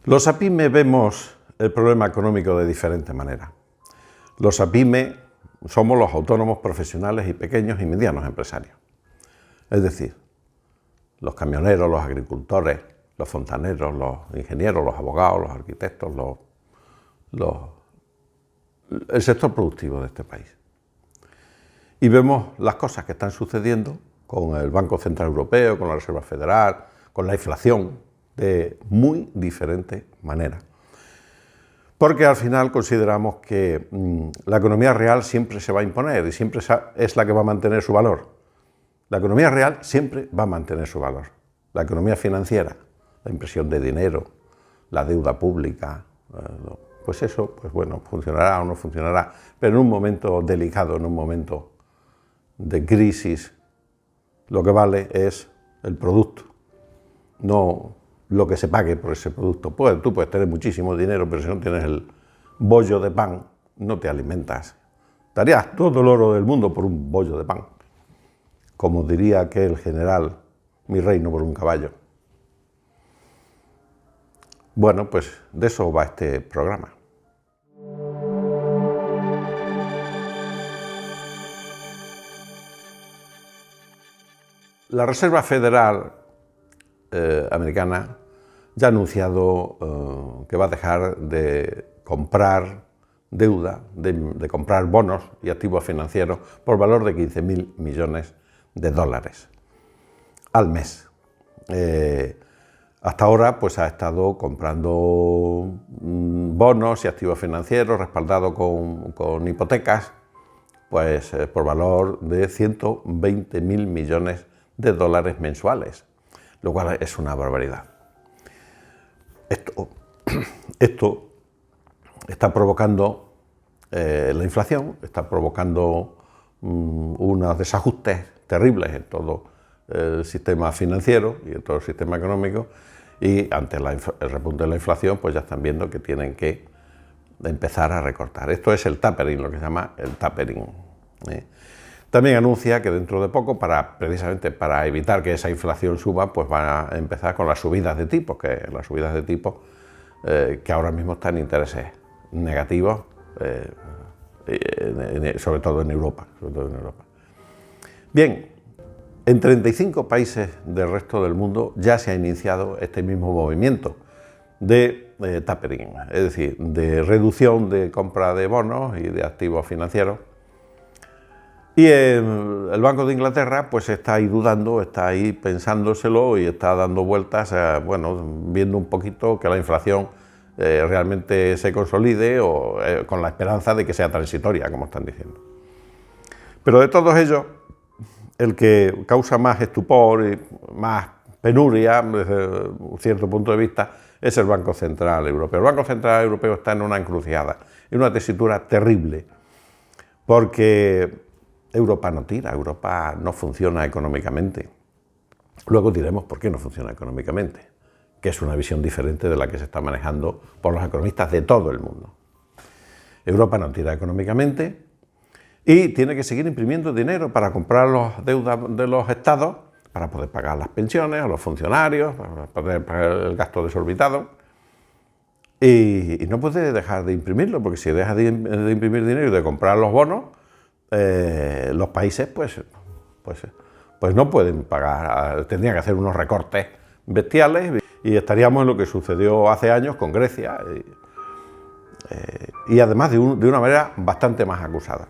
Los APYME vemos el problema económico de diferente manera. Los APYME somos los autónomos profesionales y pequeños y medianos empresarios. Es decir, los camioneros, los agricultores, los fontaneros, los ingenieros, los abogados, los arquitectos, el sector productivo de este país. Y vemos las cosas que están sucediendo con el Banco Central Europeo, con la Reserva Federal, con la inflación, de muy diferente manera. Porque al final consideramos que la economía real siempre se va a imponer y siempre es la que va a mantener su valor. La economía real siempre va a mantener su valor. La economía financiera, la impresión de dinero, la deuda pública, pues eso, pues bueno, funcionará o no funcionará, pero en un momento delicado, en un momento de crisis, lo que vale es el producto, no lo que se pague por ese producto. Pues tú puedes tener muchísimo dinero, pero si no tienes el bollo de pan, no te alimentas. Darías todo el oro del mundo por un bollo de pan. Como diría aquel general, mi reino por un caballo. Bueno, pues de eso va este programa. La Reserva Federal americana ya ha anunciado que va a dejar de comprar deuda, de comprar bonos y activos financieros por valor de 15.000 millones de dólares al mes. Hasta ahora pues ha estado comprando bonos y activos financieros respaldados con hipotecas pues, por valor de 120.000 millones de dólares mensuales, lo cual es una barbaridad. Esto está provocando la inflación, está provocando unos desajustes terribles en todo el sistema financiero y en todo el sistema económico, y ante el repunte de la inflación pues ya están viendo que tienen que empezar a recortar. Esto es el tapering, lo que se llama el tapering. También anuncia que dentro de poco, precisamente para evitar que esa inflación suba, pues van a empezar con las subidas de tipos, que ahora mismo están en intereses negativos, sobre todo en Europa. Bien, en 35 países del resto del mundo ya se ha iniciado este mismo movimiento de tapering, es decir, de reducción de compra de bonos y de activos financieros. Y el Banco de Inglaterra pues está ahí dudando, está ahí pensándoselo y está dando vueltas, bueno, viendo un poquito que la inflación realmente se consolide o con la esperanza de que sea transitoria, como están diciendo. Pero de todos ellos, el que causa más estupor y más penuria, desde un cierto punto de vista, es el Banco Central Europeo. El Banco Central Europeo está en una encrucijada, en una tesitura terrible, porque Europa no tira, Europa no funciona económicamente. Luego diremos por qué no funciona económicamente, que es una visión diferente de la que se está manejando por los economistas de todo el mundo. Europa no tira económicamente y tiene que seguir imprimiendo dinero para comprar las deudas de los estados, para poder pagar las pensiones a los funcionarios, para poder pagar el gasto desorbitado. Y no puede dejar de imprimirlo, porque si deja de imprimir dinero y de comprar los bonos, los países pues no pueden pagar, tendrían que hacer unos recortes bestiales y estaríamos en lo que sucedió hace años con Grecia y además de una manera bastante más acusada.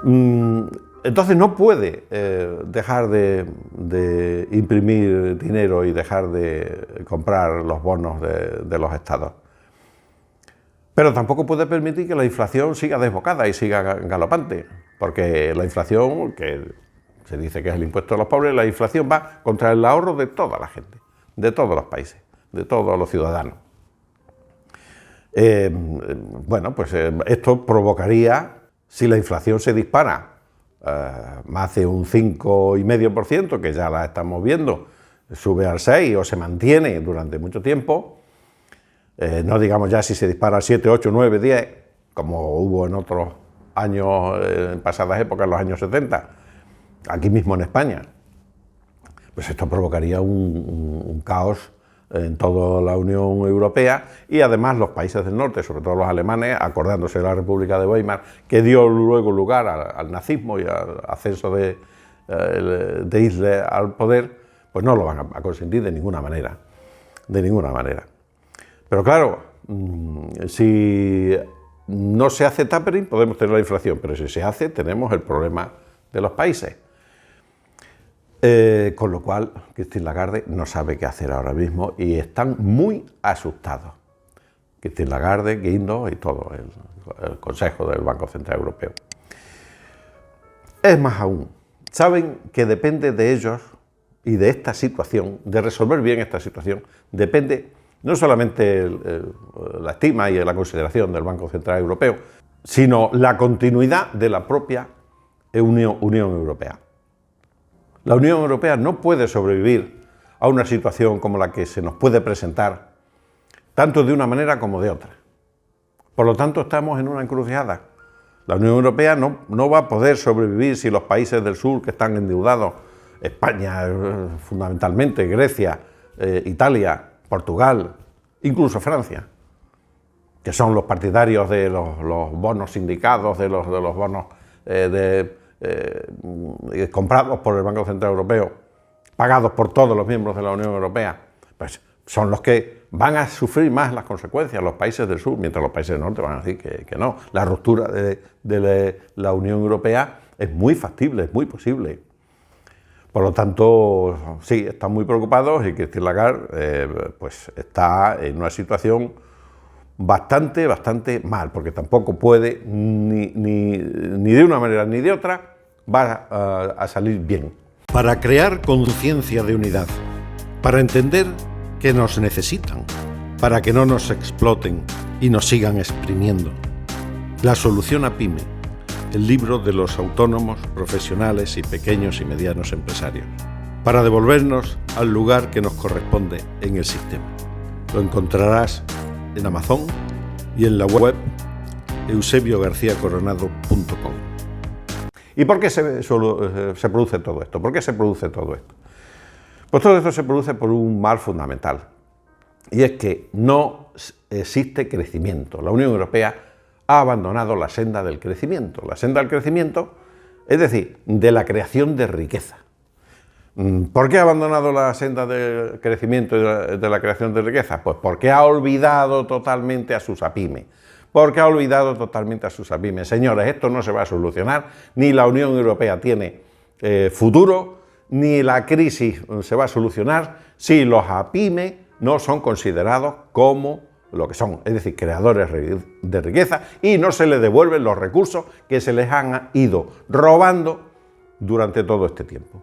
Entonces no puede dejar de imprimir dinero y dejar de comprar los bonos de los estados. Pero tampoco puede permitir que la inflación siga desbocada y siga galopante, porque la inflación, que se dice que es el impuesto de los pobres, la inflación va contra el ahorro de toda la gente, de todos los países, de todos los ciudadanos. Bueno, pues esto provocaría, si la inflación se dispara más de un 5,5%, que ya la estamos viendo, sube al 6% o se mantiene durante mucho tiempo, no digamos ya si se dispara al 7, 8, 9, 10, como hubo en otros años, en pasadas épocas, en los años 70, aquí mismo en España, pues esto provocaría un caos en toda la Unión Europea, y además los países del norte, sobre todo los alemanes, acordándose de la República de Weimar, que dio luego lugar al nazismo y al ascenso de Hitler al poder, pues no lo van a consentir de ninguna manera, de ninguna manera. Pero claro, si no se hace tapering podemos tener la inflación, pero si se hace tenemos el problema de los países. Con lo cual, Christine Lagarde no sabe qué hacer ahora mismo y están muy asustados. Christine Lagarde, Guindos y todo el Consejo del Banco Central Europeo. Es más aún, saben que depende de ellos y de esta situación, de resolver bien esta situación, depende no solamente la estima y la consideración del Banco Central Europeo, sino la continuidad de la propia Unión Europea. La Unión Europea no puede sobrevivir a una situación como la que se nos puede presentar, tanto de una manera como de otra. Por lo tanto, estamos en una encrucijada. La Unión Europea no va a poder sobrevivir si los países del sur que están endeudados, España fundamentalmente, Grecia, Italia, Portugal, incluso Francia, que son los partidarios de los bonos sindicados, de los bonos comprados por el Banco Central Europeo, pagados por todos los miembros de la Unión Europea, pues son los que van a sufrir más las consecuencias, los países del sur, mientras los países del norte van a decir que no. La ruptura de la Unión Europea es muy factible, es muy posible. Por lo tanto, sí, están muy preocupados y Christine Lagarde pues está en una situación bastante mal, porque tampoco puede, ni de una manera ni de otra, va a salir bien. Para crear conciencia de unidad, para entender que nos necesitan, para que no nos exploten y nos sigan exprimiendo. La solución a PYME, el libro de los autónomos, profesionales y pequeños y medianos empresarios, para devolvernos al lugar que nos corresponde en el sistema. Lo encontrarás en Amazon y en la web eusebiogarciacoronado.com. ¿Y por qué se produce todo esto? ¿Por qué se produce todo esto? Pues todo esto se produce por un mal fundamental, y es que no existe crecimiento. La Unión Europea ha abandonado la senda del crecimiento. La senda del crecimiento, es decir, de la creación de riqueza. ¿Por qué ha abandonado la senda del crecimiento y de la creación de riqueza? Pues porque ha olvidado totalmente a sus APYME. Porque ha olvidado totalmente a sus APYME. Señores, esto no se va a solucionar, ni la Unión Europea tiene futuro, ni la crisis se va a solucionar si los APYME no son considerados como lo que son, es decir, creadores de riqueza, y no se les devuelven los recursos que se les han ido robando durante todo este tiempo.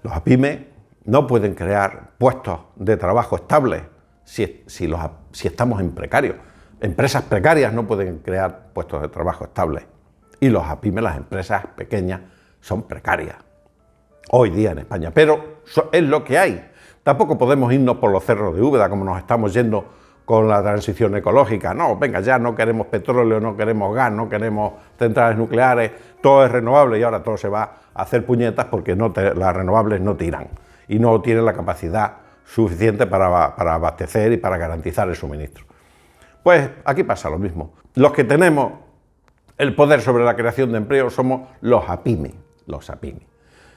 Los APYME no pueden crear puestos de trabajo estables si estamos en precario. Empresas precarias no pueden crear puestos de trabajo estables. Y los APYME, las empresas pequeñas, son precarias hoy día en España, pero es lo que hay. Tampoco podemos irnos por los cerros de Úbeda como nos estamos yendo con la transición ecológica. No, venga, ya no queremos petróleo, no queremos gas, no queremos centrales nucleares, todo es renovable y ahora todo se va a hacer puñetas porque las renovables no tiran y no tienen la capacidad suficiente para abastecer y para garantizar el suministro. Pues aquí pasa lo mismo. Los que tenemos el poder sobre la creación de empleo somos los APYME,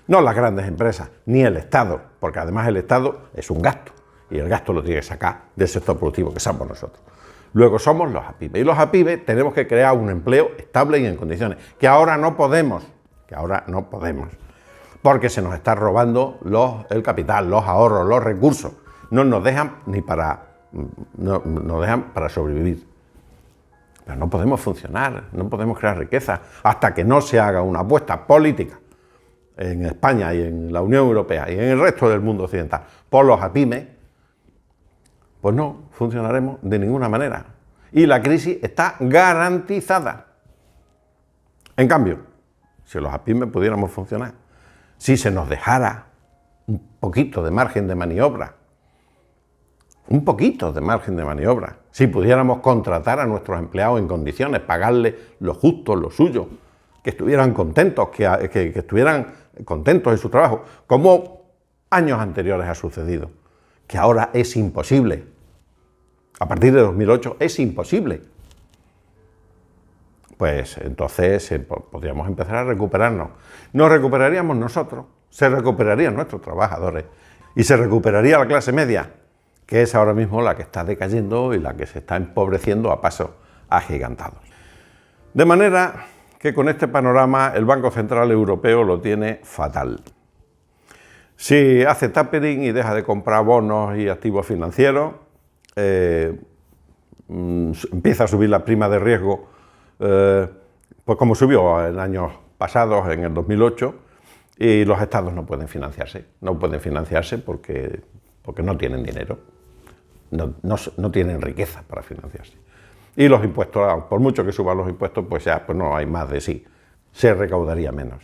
no las grandes empresas, ni el Estado, porque además el Estado es un gasto, y el gasto lo tiene que sacar del sector productivo, que somos nosotros. Luego somos los APYME, y los APYME tenemos que crear un empleo estable y en condiciones, que ahora no podemos, porque se nos está robando el capital, los ahorros, los recursos, no nos dejan para sobrevivir. Pero no podemos funcionar, no podemos crear riqueza, hasta que no se haga una apuesta política en España y en la Unión Europea y en el resto del mundo occidental por los APYME, pues no funcionaremos de ninguna manera. Y la crisis está garantizada. En cambio, si los APYME pudiéramos funcionar, si se nos dejara un poquito de margen de maniobra, si pudiéramos contratar a nuestros empleados en condiciones, pagarles lo justo, lo suyo, que estuvieran contentos, que estuvieran contentos en su trabajo, como años anteriores ha sucedido, que ahora es imposible. A partir de 2008 es imposible. Pues entonces podríamos empezar a recuperarnos. Nos recuperaríamos nosotros, se recuperarían nuestros trabajadores y se recuperaría la clase media, que es ahora mismo la que está decayendo y la que se está empobreciendo a pasos agigantados. De manera que con este panorama el Banco Central Europeo lo tiene fatal. Si hace tapering y deja de comprar bonos y activos financieros, empieza a subir la prima de riesgo, pues como subió en años pasados, en el 2008, y los estados no pueden financiarse. No pueden financiarse porque no tienen dinero, no tienen riqueza para financiarse. Y los impuestos, por mucho que suban los impuestos, pues ya no hay más de sí, se recaudaría menos.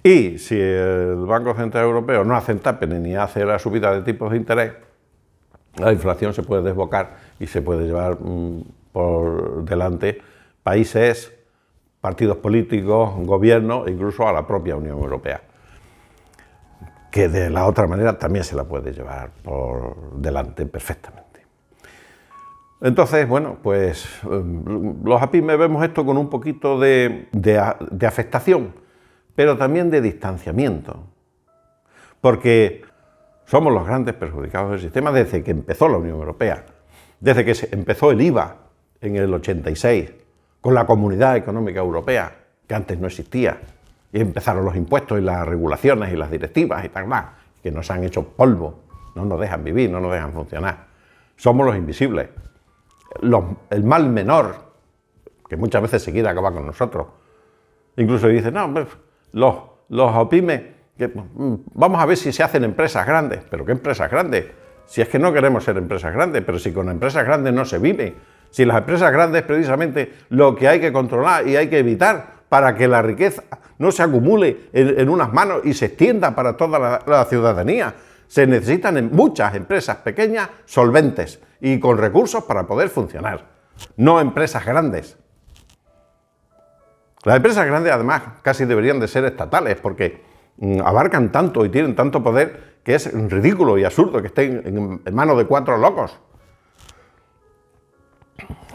Y si el Banco Central Europeo no hace tapering ni hace la subida de tipos de interés, la inflación se puede desbocar y se puede llevar por delante países, partidos políticos, gobiernos e incluso a la propia Unión Europea, que de la otra manera también se la puede llevar por delante perfectamente. Entonces, bueno, pues los APIME vemos esto con un poquito de afectación, pero también de distanciamiento, porque somos los grandes perjudicados del sistema desde que empezó la Unión Europea, desde que empezó el IVA en el 86, con la Comunidad Económica Europea, que antes no existía, y empezaron los impuestos y las regulaciones y las directivas y tal más, que nos han hecho polvo, no nos dejan vivir, no nos dejan funcionar. Somos los invisibles, el mal menor, que muchas veces se quiere acabar con nosotros. Incluso dicen, no, los APIME, vamos a ver si se hacen empresas grandes. ¿Pero qué empresas grandes? Si es que no queremos ser empresas grandes, pero si con empresas grandes no se vive. Si las empresas grandes es precisamente lo que hay que controlar y hay que evitar para que la riqueza no se acumule en unas manos y se extienda para toda la ciudadanía. Se necesitan muchas empresas pequeñas, solventes y con recursos para poder funcionar, no empresas grandes. Las empresas grandes, además, casi deberían de ser estatales, porque abarcan tanto y tienen tanto poder que es ridículo y absurdo que estén en manos de 4 locos.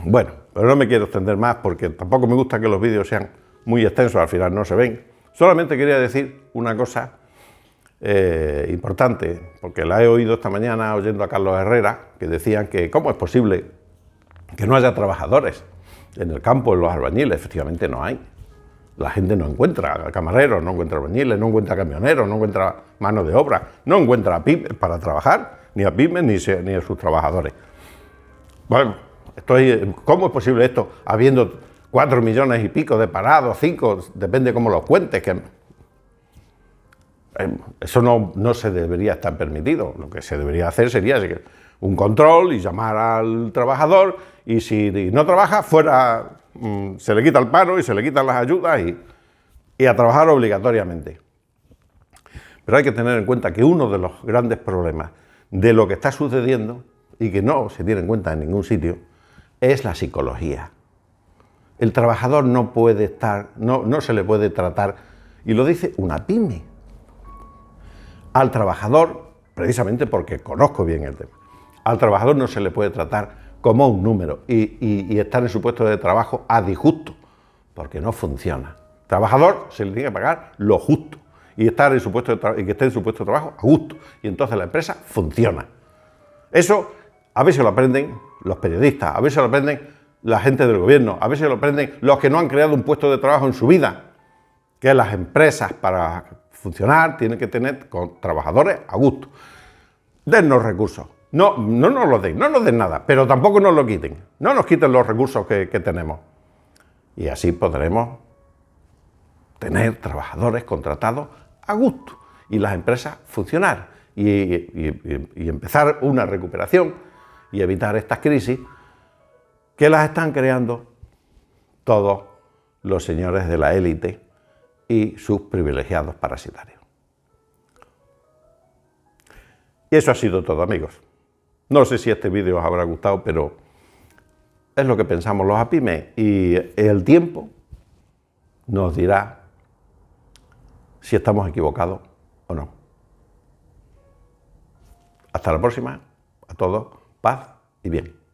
Bueno, pero no me quiero extender más porque tampoco me gusta que los vídeos sean muy extensos, al final no se ven. Solamente quería decir una cosa importante, porque la he oído esta mañana oyendo a Carlos Herrera, que decían que cómo es posible que no haya trabajadores en el campo, en los albañiles. Efectivamente no hay. La gente no encuentra camareros, no encuentra albañiles, no encuentra camioneros, no encuentra mano de obra, no encuentra pymes para trabajar, ni a pymes ni a sus trabajadores. Bueno, ¿cómo es posible esto habiendo 4 millones y pico de parados, 5, depende cómo los cuentes? Eso no se debería estar permitido. Lo que se debería hacer sería un control y llamar al trabajador, y si no trabaja, fuera, se le quita el paro y se le quitan las ayudas y a trabajar obligatoriamente. Pero hay que tener en cuenta que uno de los grandes problemas de lo que está sucediendo, y que no se tiene en cuenta en ningún sitio, es la psicología. El trabajador no puede estar, no se le puede tratar, y lo dice una pyme, al trabajador, precisamente porque conozco bien el tema, al trabajador no se le puede tratar como un número y estar en su puesto de trabajo a disgusto, porque no funciona. Al trabajador se le tiene que pagar lo justo y estar en su puesto de y que esté en su puesto de trabajo a gusto, y entonces la empresa funciona. Eso a veces lo aprenden los periodistas, a veces lo aprenden la gente del gobierno, a veces lo aprenden los que no han creado un puesto de trabajo en su vida, que las empresas para funcionar tienen que tener con trabajadores a gusto. Dennos recursos. No nos los den, no nos den nada, pero tampoco nos lo quiten. No nos quiten los recursos que tenemos. Y así podremos tener trabajadores contratados a gusto y las empresas funcionar y empezar una recuperación y evitar estas crisis que las están creando todos los señores de la élite y sus privilegiados parasitarios. Y eso ha sido todo, amigos. No sé si este vídeo os habrá gustado, pero es lo que pensamos los APIME, y el tiempo nos dirá si estamos equivocados o no. Hasta la próxima, a todos, paz y bien.